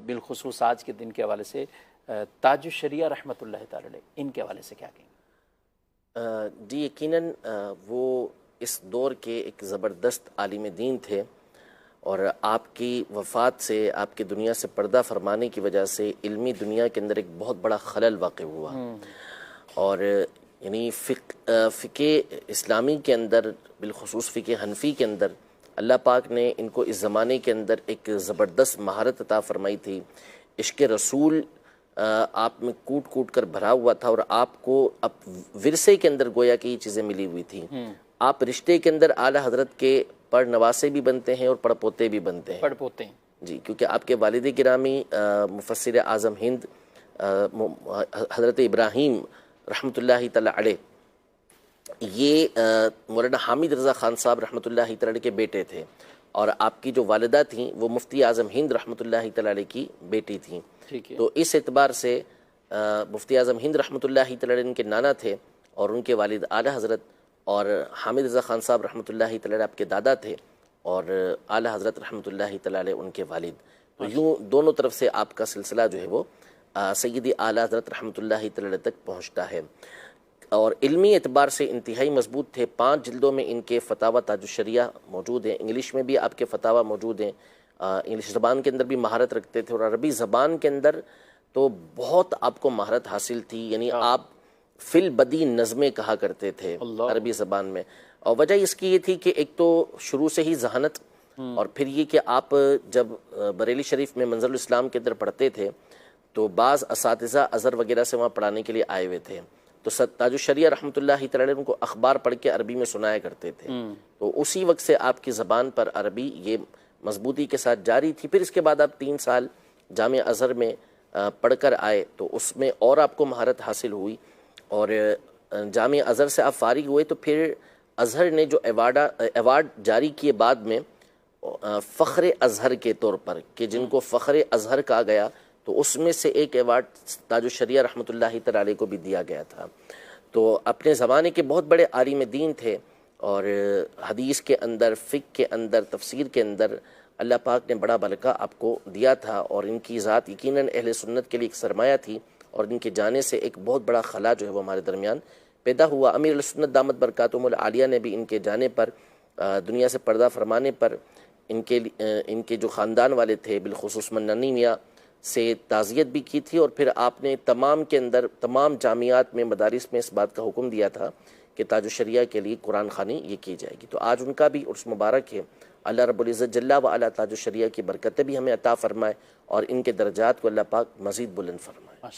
बिलखुसूस आज के दिन के हवाले से ताजुश्शरिया रहमतुल्लाह तआला अलैह, इनके हवाले से क्या कहेंगे? जी यकीनन वो इस दौर के एक ज़बरदस्त आलिम दीन थे और आपकी वफ़ात से, आपकी दुनिया से पर्दा फरमाने की वजह से इल्मी दुनिया के अंदर एक बहुत बड़ा खलल वाक़ हुआ। और यानी फ़िक़े इस्लामी के अंदर, बिलखुसूस फ़िक़े हनफ़ी के अंदर अल्लाह पाक ने इनको इस ज़माने के अंदर एक ज़बरदस्त महारत अता फ़रमाई थी। इश्क़ रसूल आप में कूट कूट कर भरा हुआ था और आपको अब विरसे के अंदर गोया कि ये चीज़ें मिली हुई थी। आप रिश्ते के अंदर आला हज़रत के पढ़ नवासे भी बनते हैं और पड़पोते भी बनते हैं। पड़पोते हैं जी, क्योंकि आपके वालिद गिरामी मुफस्सिर आज़म हिंद हज़रत इब्राहीम रहमतुल्लाहि तआला अलैह, ये मौलाना हामिद रज़ा ख़ान साहब रहमतुल्लाहि तआला अलैह के बेटे थे और आपकी जो वालिदा थीं वो मुफ्ती आज़म हिंद रहमतुल्लाहि तआला अलैह की बेटी थीं। तो इस एतबार से मुफ्ती आज़म हिंद रहमतुल्लाहि तआला अलैह इनके नाना थे और उनके वालिद आला हज़रत और हामिद रज़ा ख़ान साहब रहमतुल्लाहि तआला अलैह आपके दादा थे और आला हज़रत रहमतुल्लाहि तआला अलैह उनके वालिद। तो यूँ दोनों तरफ से आपका सिलसिला जो है वो सैयदी आला हज़रत रहमतुल्लाहि तआला अलैह तक पहुँचता है और इल्मी एतबार से इंतहाई मजबूत थे। 5 जिल्दों में इनके फतावा ताजुश्शरिया मौजूद हैं। इंग्लिश में भी आपके फतावा मौजूद हैं। इंग्लिश ज़बान के अंदर भी महारत रखते थे और अरबी ज़बान के अंदर तो बहुत आपको महारत हासिल थी। यानी आप फिल बदी नज़में कहा करते थे अरबी ज़बान में। और वजह इसकी ये थी कि एक तो शुरू से ही जहानत और फिर ये कि आप जब बरेली शरीफ में मंज़रुल इस्लाम के अंदर पढ़ते थे तो बाज़ असातिज़ा अज़हर वगैरह से वहाँ पढ़ाने के लिए आए हुए थे। तो ताजुश्शरिया रहमतुल्लाहि तआला अलैह उनको अखबार पढ़ के अरबी में सुनाया करते थे। तो उसी वक्त से आपकी ज़बान पर अरबी ये मजबूती के साथ जारी थी। फिर इसके बाद आप 3 साल जामिया अज़हर में पढ़कर आए तो उसमें और आपको महारत हासिल हुई और जामिया अज़हर से आप फारिग हुए तो फिर अज़हर ने जो अवार्ड जारी किए बाद में फ़ख्र अज़हर के तौर पर कि जिनको फ़ख्र अज़हर कहा गया, तो उसमें से एक अवार्ड ताजुश्शरिया रहमतुल्लाहि तआला अलैह को भी दिया गया था। तो अपने ज़माने के बहुत बड़े आलिम दीन थे और हदीस के अंदर, फ़िक़्ह के अंदर, तफसीर के अंदर अल्लाह पाक ने बड़ा बलका आपको दिया था और इनकी ज़ात यकीनन अहले सुन्नत के लिए एक सरमाया थी और इनके जाने से एक बहुत बड़ा खला जो है वो हमारे दरमियान पैदा हुआ। अमीर अहले सुन्नत दामत बरकातुहुमुल आलिया ने भी इनके जाने पर, दुनिया से पर्दा फरमाने पर इनके जो ख़ानदान वाले थे बिलखुसूस मन्नानी मियाँ से ताज़ियत भी की थी और फिर आपने तमाम के अंदर, तमाम जामियात में, मदारिस में इस बात का हुक्म दिया था कि ताजुश्शरिया के लिए कुरान ख़वानी ये की जाएगी। तो आज उनका भी उर्स मुबारक है। अल्लाह रब्बुल इज़्ज़त जल्ला व अला ताजुश्शरिया की बरकतें भी हमें अता फ़रमाए और इनके दर्जात को अल्लाह पाक मज़ीद बुलंद फ़रमाए।